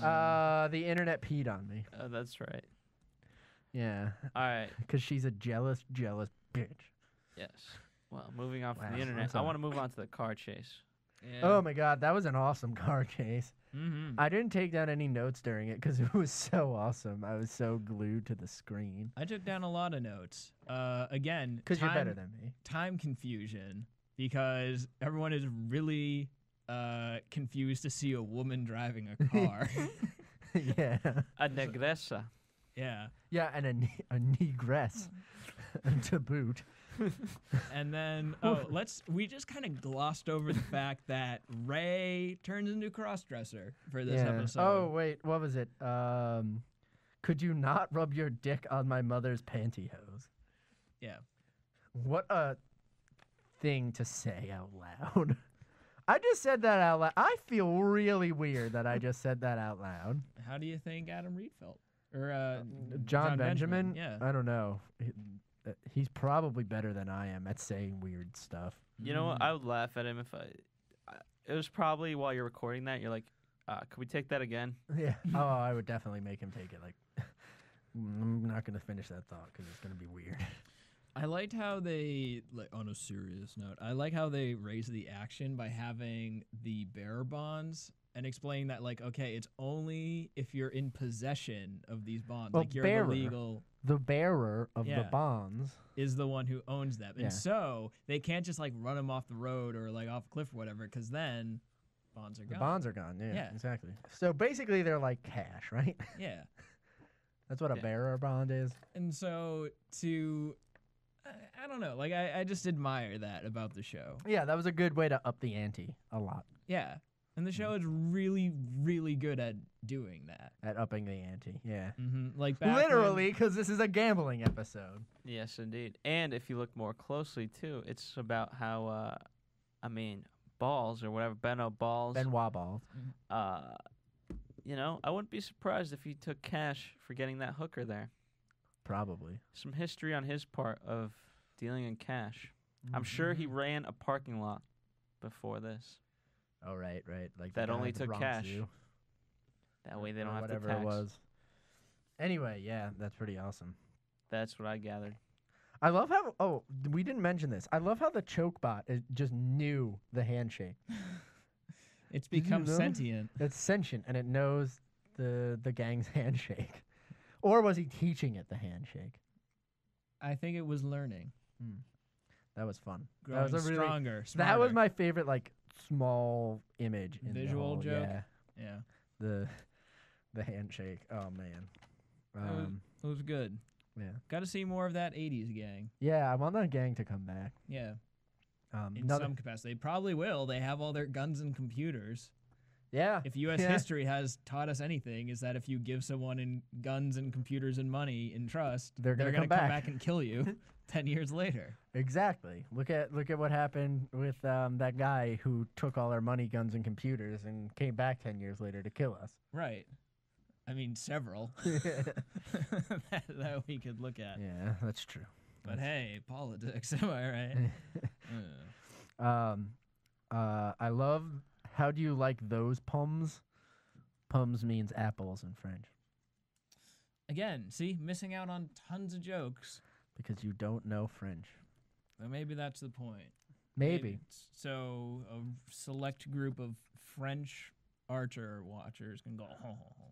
The internet peed on me. Oh, that's right. Yeah. All right. Because she's a jealous bitch. Yes. Well, moving on from Wow, the I'm internet, I sorry. want to move on to the car chase. Yeah. Oh my God, that was an awesome car chase. Mm-hmm. I didn't take down any notes during it because it was so awesome. I was so glued to the screen. I took down a lot of notes. Again, Because you're better than me. Time confusion, because everyone is really confused to see a woman driving a car. Yeah. A negresa. Yeah. Yeah, and a negress to boot. And then we just kind of glossed over the fact that Ray turns into a crossdresser for this episode. Oh wait, what was it? Could you not rub your dick on my mother's pantyhose? Yeah. What a thing to say out loud. I just said that out loud. I feel really weird that I just said that out loud. How do you think Adam Reed felt? Or John Benjamin? Yeah. I don't know. He's probably better than I am at saying weird stuff. You know what? I would laugh at him if it was probably while you're recording that. You're like, could we take that again? Yeah. Oh, I would definitely make him take it. Like, I'm not going to finish that thought because it's going to be weird. I liked how they, like, on a serious note, I like how they raised the action by having the bearer bonds and explaining that, like, okay, it's only if you're in possession of these bonds, Well, like you're bearer. the legal. The bearer of the bonds is the one who owns them. Yeah. And so they can't just, like, run them off the road or, like, off a cliff or whatever, because then bonds are gone. The bonds are gone. Yeah, Yeah. exactly. So basically, they're like cash, right? Yeah. That's what a bearer bond is. And so I don't know. Like, I just admire that about the show. Yeah, that was a good way to up the ante a lot. Yeah. And the show is really, really good at doing that. At upping the ante, yeah. Mm-hmm. Like back literally, because this is a gambling episode. Yes, indeed. And if you look more closely, too, it's about how, balls or whatever, Benoit balls. You know, I wouldn't be surprised if he took cash for getting that hooker there. Probably. Some history on his part of dealing in cash. I'm sure he ran a parking lot before this. Oh, right. Like that the guy only at the took Bronx cash. Zoo. That way they don't Or have to tax. whatever it was. Anyway, yeah, that's pretty awesome. That's what I gathered. I love how, oh, we didn't mention this. I love how the choke bot just knew the handshake. It's become You know? sentient. It's sentient, and it knows the gang's handshake. Or was he teaching it the handshake? I think it was learning. That was fun. Growing that was a really, stronger, That was smarter. my favorite, like, small image. In Visual the whole, joke? Yeah. Yeah. The handshake. Oh, man. It was good. Yeah. Got to see more of that 80s gang. Yeah, I want that gang to come back. Yeah. In another- some capacity. They probably will. They have all their guns and computers. Yeah. If U.S. history has taught us anything, is that if you give someone in guns and computers and money in trust, They're gonna gonna come come back. back and kill you 10 years later. Exactly. Look at what happened with that guy who took all our money, guns, and computers and came back 10 years later to kill us. Right. I mean, several that we could look at. Yeah, that's true. But hey, politics, am I right? I love, how do you like those pums? Pums means apples in French. Again, see, missing out on tons of jokes. Because you don't know French. So maybe that's the point. Maybe. So a select group of French Archer watchers can go, ho, ho, ho.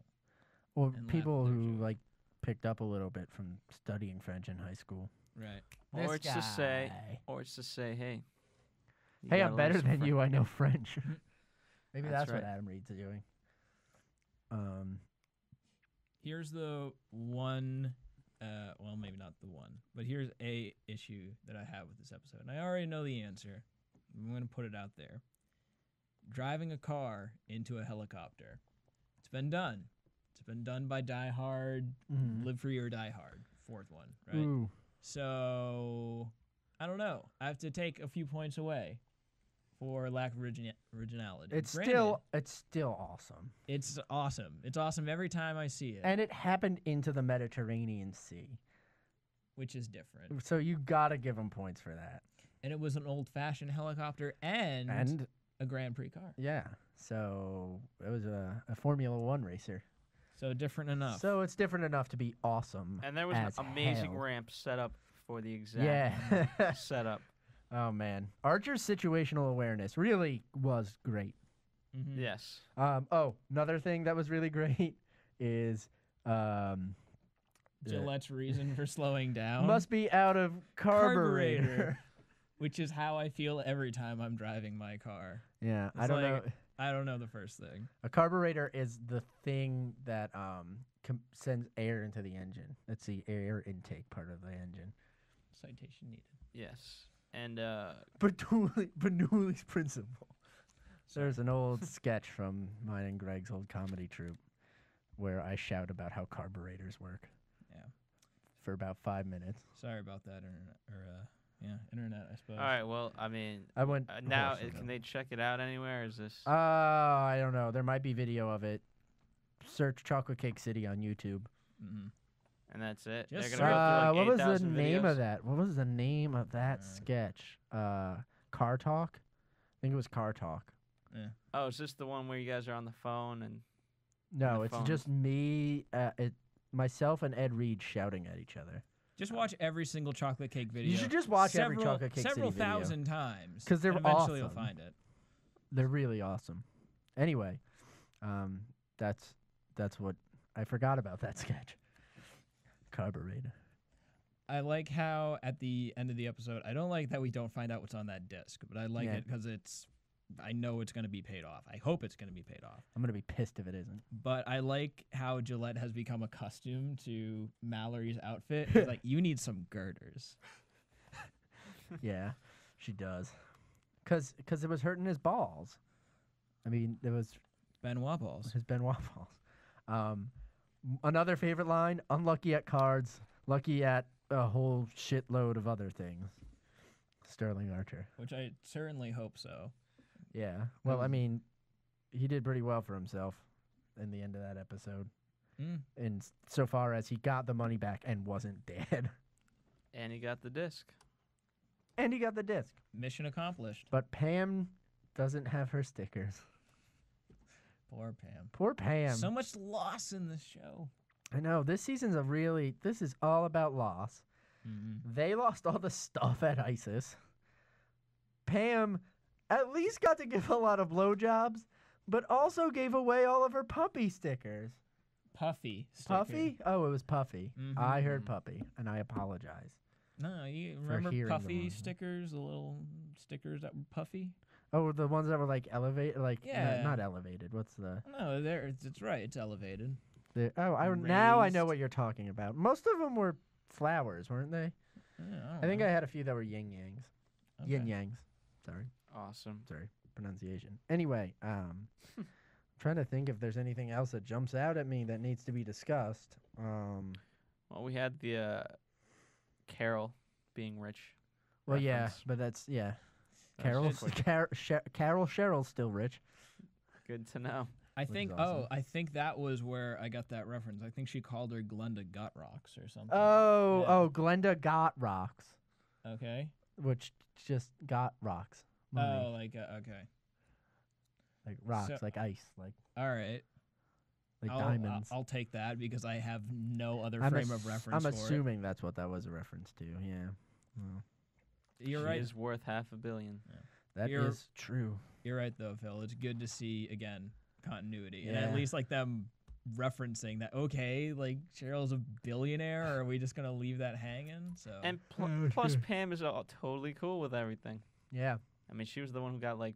Or and people laugh at their who, joke. like, picked up a little bit from studying French in high school. Right. Or This it's to say, guy. hey. you Hey, gotta I'm learn better some than French. you. I know French. Maybe That's that's what right. Adam Reed's doing. Here's the one, well, maybe not the one, but here's a issue that I have with this episode. And I already know the answer. I'm going to put it out there. Driving a car into a helicopter. It's been done. It's been done by Die Hard, Live Free or Die Hard, fourth one, right? Ooh. So, I don't know. I have to take a few points away for lack of originality. It's Granted, still awesome. It's awesome. It's awesome every time I see it, And it happened into the Mediterranean Sea. which is different. So you gotta give them points for that. And it was an old-fashioned helicopter and a Grand Prix car. Yeah. So it was a Formula One racer. So different enough. So it's different enough to be awesome. And there was an as amazing hell. ramp set up for the exact Yeah. setup. Oh man, Archer's situational awareness really was great. Yes. Oh, another thing that was really great is Gillette's reason for slowing down must be out of carburetor. Which is how I feel every time I'm driving my car. Yeah, It's I don't like, know. I don't know the first thing. A carburetor is the thing that sends air into the engine. That's the air intake part of the engine. Citation needed. Yes. And Bernoulli's principle. There's an old sketch from mine and Greg's old comedy troupe where I shout about how carburetors work. Yeah. For about 5 minutes. Sorry about that, internet, I suppose. all right. Well, I mean, I went now. oh, Can they check it out anywhere? Is this? I don't know. There might be video of it. Search Chocolate Cake City on YouTube. And that's it. Just They're gonna go through, like, what was the 8,000 name videos? of that? What was the name of that sketch? Car Talk? I think it was Car Talk. Oh, is this the one where you guys are on the phone and? No, the it's phones? just me, myself and Ed Reed shouting at each other. Just watch every single chocolate cake video. You should just watch every Chocolate Cake City several video. thousand times. 'Cause they're and eventually awesome. you'll find it. They're really awesome. Anyway, that's what I forgot about that sketch. Carburetor. I like how at the end of the episode, I don't like that we don't find out what's on that disc, but I like it because I know it's going to be paid off. I hope it's going to be paid off. I'm gonna be pissed if it isn't. But I like how Gillette has become accustomed to Mallory's outfit. It's like, you need some girders. Yeah, she does. Cause it was hurting his balls. I mean, it was Benoit balls. his Benoit balls. Another favorite line: unlucky at cards, lucky at a whole shitload of other things. Sterling Archer. Which I certainly hope so. Yeah. Well, I mean, he did pretty well for himself in the end of that episode. And so far as he got the money back and wasn't dead. And he got the disc. And he got the disc. Mission accomplished. But Pam doesn't have her stickers. Poor Pam. Poor Pam. So much loss in this show. I know. This is all about loss. They lost all the stuff at ISIS. Pam at least got to give a lot of blowjobs, but also gave away all of her puppy stickers. Puffy. Sticker. Puffy? Oh, it was Puffy. I heard Puppy, and I apologize. No, you remember hearing the Puffy wrong- stickers? The little stickers that were puffy? Oh, the ones that were like elevated, like Yeah. not elevated. What's the? No, it's right. It's elevated. Now I know what you're talking about. Most of them were flowers, weren't they? Yeah, I think I had a few that were yin yangs. Okay. Yin yangs. Sorry. Awesome. Sorry, pronunciation. Anyway, trying to think if there's anything else that jumps out at me that needs to be discussed. Well, we had the Carol being rich. Well, reference. yeah, but that's That's Carol Cheryl's still rich. Good to know. I Which think. is awesome. I think that was where I got that reference. I think she called her Glenda Gutrocks or something. Glenda got rocks, Okay. which just got rocks. Money. Oh, like okay. Like rocks, So- like ice, like All right. diamonds. I'll take that because I have no other I'm frame of reference. I'm for assuming that's what that was a reference to. Yeah. Well, it. You're She right. is worth $500 million. that You're- is true. You're right though, Phil. It's good to see again continuity, and Yeah. at least like them referencing that. Okay, like Cheryl's a billionaire, or are we just gonna leave that hanging? So And plus, Pam is totally cool with everything. Yeah. I mean, she was the one who got like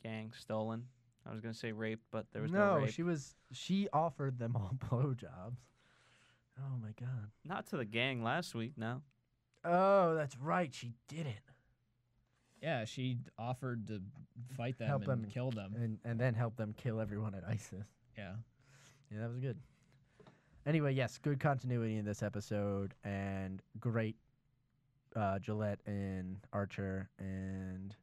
gang stolen. I was gonna say raped, but there was no rape. She offered them all blowjobs. Oh my god. Not to the gang last week. No. Oh, that's right. She didn't. yeah, she offered to fight them Help and them kill them. And then help them kill everyone at ISIS. Yeah. Yeah, that was good. Anyway, yes, good continuity in this episode and great Gillette and Archer and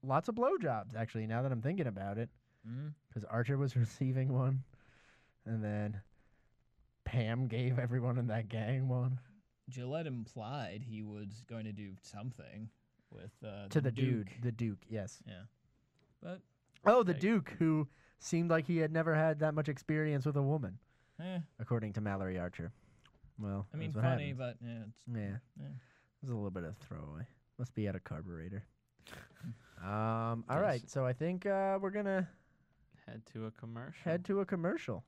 lots of blowjobs, actually, now that I'm thinking about it. Because Archer was receiving one, and then Pam gave everyone in that gang one. Gillette implied he was going to do something with To the dude. The Duke, yes. Yeah. But Oh, the Duke, who seemed like he had never had that much experience with a woman, eh, according to Mallory Archer. Well, I mean, that's what funny, happens. but yeah, it's Yeah. yeah. There's a little bit of throwaway. Must be at a carburetor. All right, so I think we're gonna Head to a commercial. head to a commercial.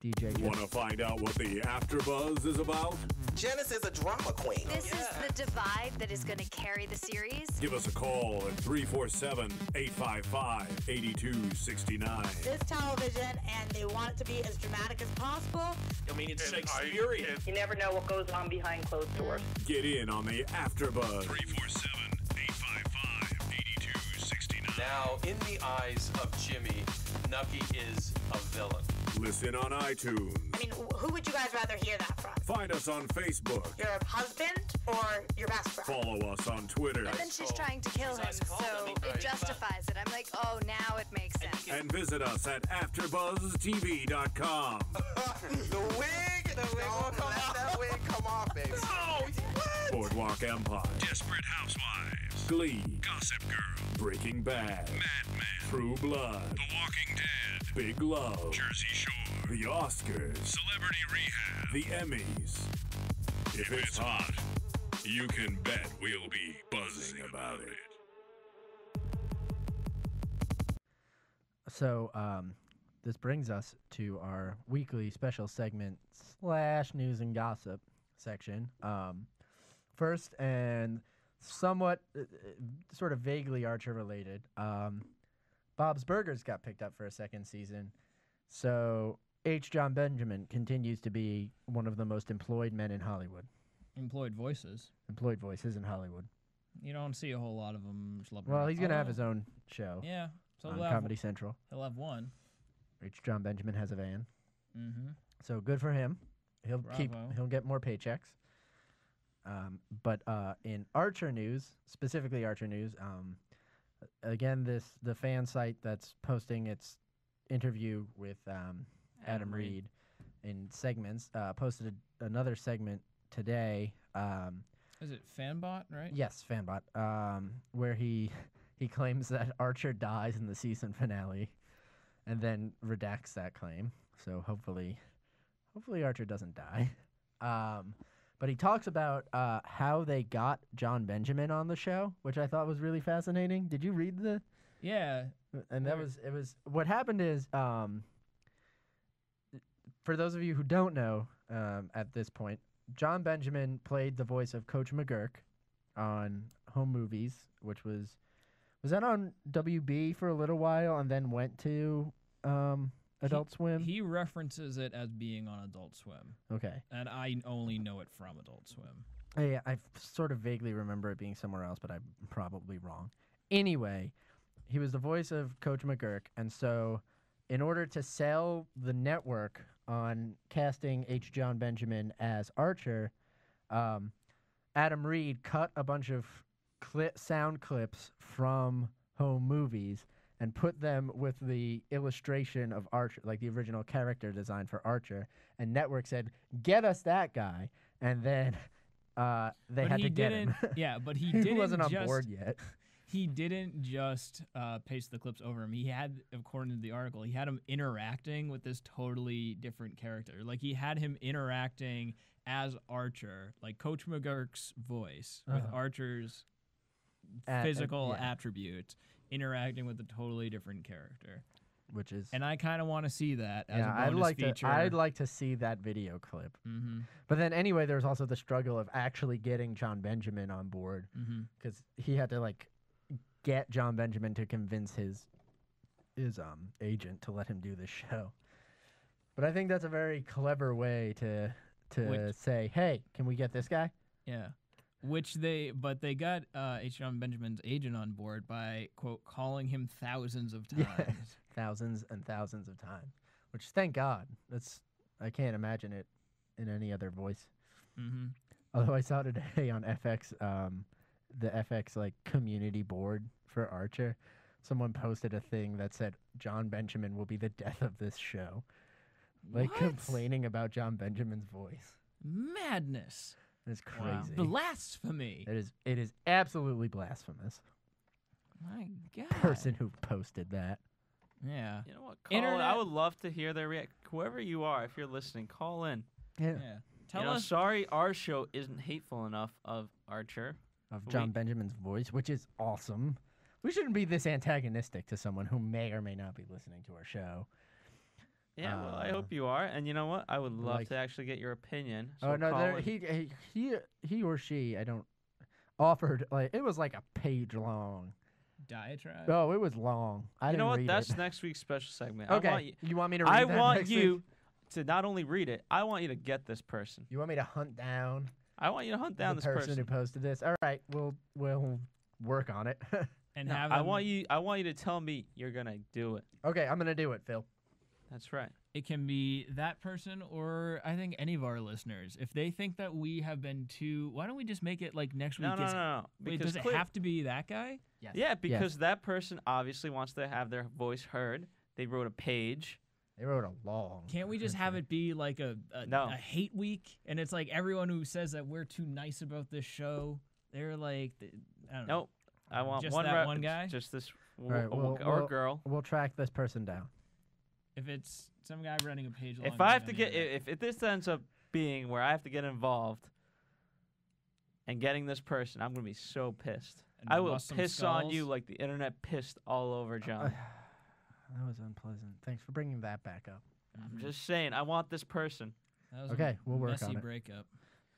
DJ. Jen. Want to find out what the AfterBuzz is about? Janice is a drama queen. This is the divide that is going to carry the series. Give us a call at 347-855-8269. This television, and they want it to be as dramatic as possible. I mean, it's Shakespearean. You never know what goes on behind closed doors. Get in on the AfterBuzz. 347-855-8269. Now, in the eyes of Jimmy, Nucky is a villain. Listen on iTunes. I mean, who would you guys rather hear that from? Find us on Facebook. Your husband or your best friend? Follow us on Twitter. But then she's trying to kill him, so it justifies it. I'm like, oh, now it makes sense. And visit us at AfterBuzzTV.com. The wig will come off. That wig come off, baby. Boardwalk Empire. Desperate Housewives. Glee. Gossip Girl. Breaking Bad. Mad Men. True Blood. The Walking Dead. Big Love. Jersey Shore. The Oscars. Celebrity Rehab. The Emmys. If it's hot, you can bet we'll be buzzing about it. So, this brings us to our weekly special segment / news and gossip section. First, and somewhat, sort of vaguely Archer related, Bob's Burgers got picked up for a second season. So, H. John Benjamin continues to be one of the most employed men in Hollywood. Employed voices. Employed voices in Hollywood. You don't see a whole lot of them. Well, he's going to have his own show. Yeah. So on Comedy Central. He'll have one. H. John Benjamin has a van. Mm-hmm. So good for him. He'll get more paychecks. But in Archer news, specifically Archer news, again, the fan site that's posting its interview with Adam Reed in segments posted another segment today. Is it Fanbot, right? Yes, Fanbot, where he claims that Archer dies in the season finale, and then redacts that claim. So hopefully Archer doesn't die. But he talks about how they got John Benjamin on the show, which I thought was really fascinating. Did you read the? Yeah. And it was what happened is, for those of you who don't know, at this point, John Benjamin played the voice of Coach McGurk on Home Movies, which was that on WB for a little while, and then went to Adult Swim? He references it as being on Adult Swim. Okay. And I only know it from Adult Swim. Yeah, I sort of vaguely remember it being somewhere else, but I'm probably wrong. Anyway, he was the voice of Coach McGurk, and so in order to sell the network on casting H. John Benjamin as Archer, Adam Reed cut a bunch of sound clips from Home Movies and put them with the illustration of Archer, like the original character design for Archer. And network said, "Get us that guy," and then they had to get him. Yeah, but he he wasn't on board yet. He didn't just paste the clips over him. He had, according to the article, he had him interacting with this totally different character. Like, he had him interacting as Archer, like Coach McGurk's voice, with Archer's physical attributes, interacting with a totally different character. Which is, and I kind of want to see that as a bonus feature. I'd like to see that video clip. Mm-hmm. But then anyway, there's also the struggle of actually getting John Benjamin on board, because he had to get John Benjamin to convince his agent to let him do this show. But I think that's a very clever way to say, hey, can we get this guy? Yeah. But they got H. John Benjamin's agent on board by, quote, calling him thousands of times. Yeah, thousands and thousands of times, which, thank God. I can't imagine it in any other voice. Mm-hmm. Although I saw today on FX, the FX community board for Archer, someone posted a thing that said John Benjamin will be the death of this show. Complaining about John Benjamin's voice. Madness. It's crazy. Wow. Blasphemy. It is absolutely blasphemous. My God. Person who posted that. Yeah. You know what? I would love to hear their reaction. Whoever you are, if you're listening, call in. Yeah. Tell us. Sorry, our show isn't hateful enough of Archer. Of John Benjamin's voice, which is awesome. We shouldn't be this antagonistic to someone who may or may not be listening to our show. Yeah, well, I hope you are. And you know what? I would love to actually get your opinion. So he or she, I don't, offered, like, it was like a page long. Diatribe? Oh, it was long. I didn't read it. That's next week's special segment. Okay, you want me to read that next week? To not only read it, I want you to get this person. You want me to hunt down? I want you to hunt down the this person who posted this. All right, we'll work on it. And I want you to tell me you're gonna do it. Okay, I'm gonna do it, Phil. That's right. It can be that person, or I think any of our listeners. If they think that we have been too, why don't we just make it like next week? No. Wait, does it have to be that guy? Yes. Yeah, because that person obviously wants to have their voice heard. They wrote a page. They wrote a long. Can't we just have it be like a hate week? And it's like everyone who says that we're too nice about this show, they're like, I don't know. Nope. I want just one one guy. Just this or girl. We'll track this person down. If it's some guy running a page long. If I have to get, if this ends up being where I have to get involved and getting this person, I'm gonna be so pissed. I will piss on you like the internet pissed all over John. That was unpleasant. Thanks for bringing that back up. I'm just saying, I want this person. That was okay, we'll work on it. Messy breakup.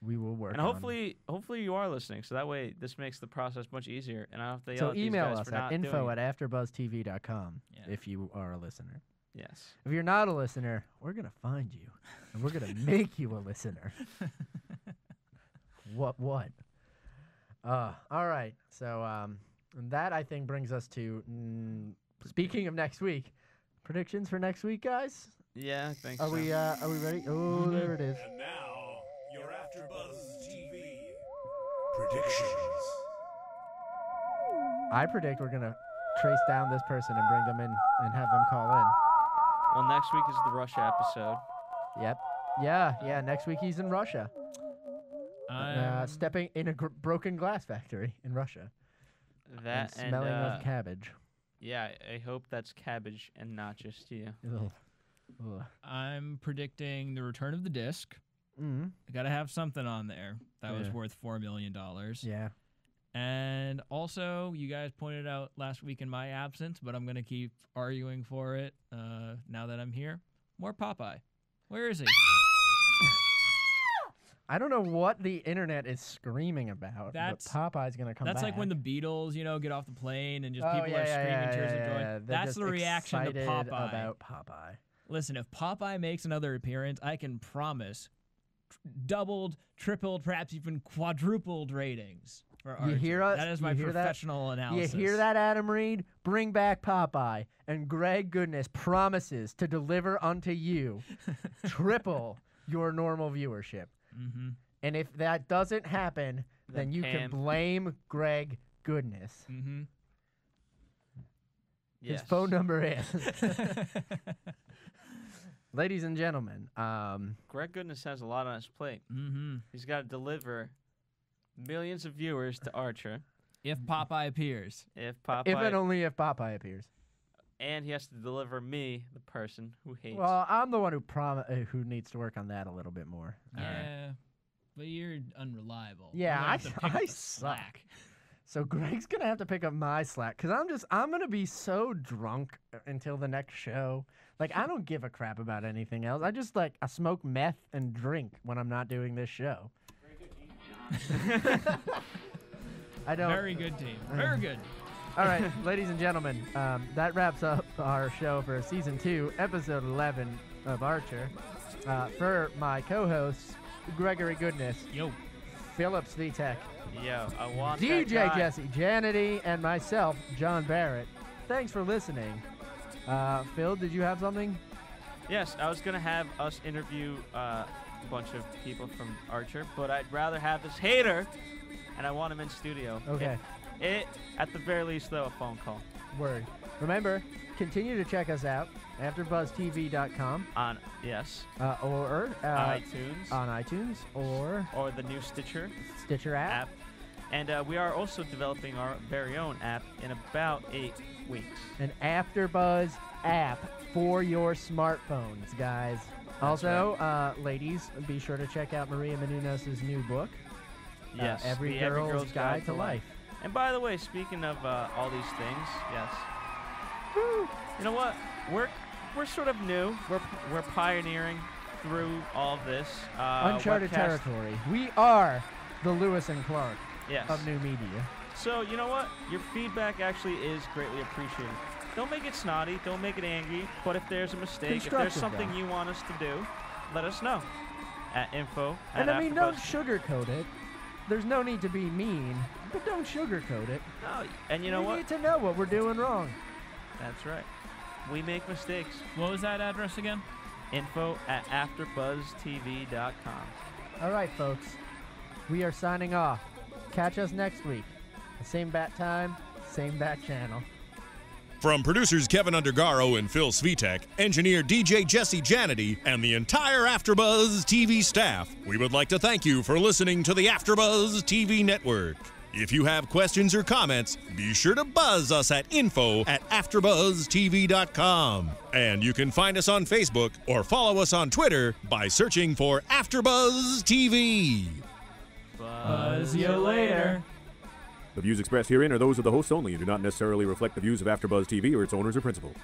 We will work. And hopefully you are listening, so that way this makes the process much easier. And I don't have to yell at these guys email us for at not doing it. info@afterbuzztv.com if you are a listener. Yes. If you're not a listener, we're gonna find you, and we're gonna make you a listener. What? All right. So that I think brings us to speaking of next week, predictions for next week, guys. Yeah, I think Are so. we ready? Oh, there it is. And now, your AfterBuzz TV predictions. I predict we're gonna trace down this person and bring them in and have them call in. Well, next week is the Russia episode. Yep. Yeah. Next week he's in Russia. Stepping in a broken glass factory in Russia. That and smelling of cabbage. Yeah, I hope that's cabbage and not just you. Ugh. I'm predicting the return of the disc. Mm-hmm. I gotta have something on there that was worth $4 million. Yeah. And also, you guys pointed out last week in my absence, but I'm gonna keep arguing for it now that I'm here. More Popeye. Where is he? I don't know what the internet is screaming about, but Popeye's going to come back. That's like when the Beatles, get off the plane and just people are screaming tears of joy. They're That's the reaction to Popeye. About Popeye. Listen, if Popeye makes another appearance, I can promise doubled, tripled, perhaps even quadrupled ratings for Archer. You hear us? That is my professional analysis. You hear that, Adam Reed? Bring back Popeye. And Greg Goodness promises to deliver unto you triple your normal viewership. Mm-hmm. And if that doesn't happen, then you can blame Greg Goodness. Mm-hmm. His phone number is. Ladies and gentlemen. Greg Goodness has a lot on his plate. Mm-hmm. He's got to deliver millions of viewers to Archer. If Popeye appears. If Popeye. If and only if Popeye appears. And he has to deliver me, the person who hates. Well, I'm the one who needs to work on that a little bit more. Yeah, but you're unreliable. Yeah, I suck. So Greg's gonna have to pick up my slack because I'm gonna be so drunk until the next show. Like I don't give a crap about anything else. I smoke meth and drink when I'm not doing this show. Very good team, I don't. Very good team. Very good. All right, ladies and gentlemen, that wraps up our show for Season 2, Episode 11 of Archer. For my co-hosts, Gregory Goodness, yo, Philip Svitek, yo, I want DJ that guy. Jesse Janity, and myself, John Barrett. Thanks for listening. Phil, did you have something? Yes, I was going to have us interview a bunch of people from Archer, but I'd rather have this hater, and I want him in studio. Okay. At the very least, though, a phone call. Word. Remember, continue to check us out, AfterBuzzTV.com. Yes. Or iTunes. On iTunes, or the new Stitcher app. And we are also developing our very own app in about 8 weeks. An AFTERBUZZ app for your smartphones, guys. Also, ladies, be sure to check out Maria Menounos' new book, Yes, Every the Girl's Guide to Life. And by the way, speaking of all these things, yes. You know what? We're sort of new. We're pioneering through all of this. Uncharted webcast. territory. We are the Lewis and Clark Yes. of new media. So, you know what? Your feedback actually is greatly appreciated. Don't make it snotty. Don't make it angry. But if there's a mistake, if there's something you want us to do, let us know. At info. And I mean, don't sugarcoat it. There's no need to be mean, but don't sugarcoat it. No, and you know what? We need to know what we're doing wrong. That's right. We make mistakes. What was that address again? Info at AFTERBuzzTV.com. All right, folks. We are signing off. Catch us next week. The same bat time, same bat channel. From producers Kevin Undergaro and Phil Svitek, engineer DJ Jesse Janity, and the entire AfterBuzz TV staff, we would like to thank you for listening to the AfterBuzz TV network. If you have questions or comments, be sure to buzz us at info@AfterBuzzTV.com. And you can find us on Facebook or follow us on Twitter by searching for AfterBuzz TV. Buzz you later. The views expressed herein are those of the hosts only and do not necessarily reflect the views of AfterBuzz TV or its owners or principals.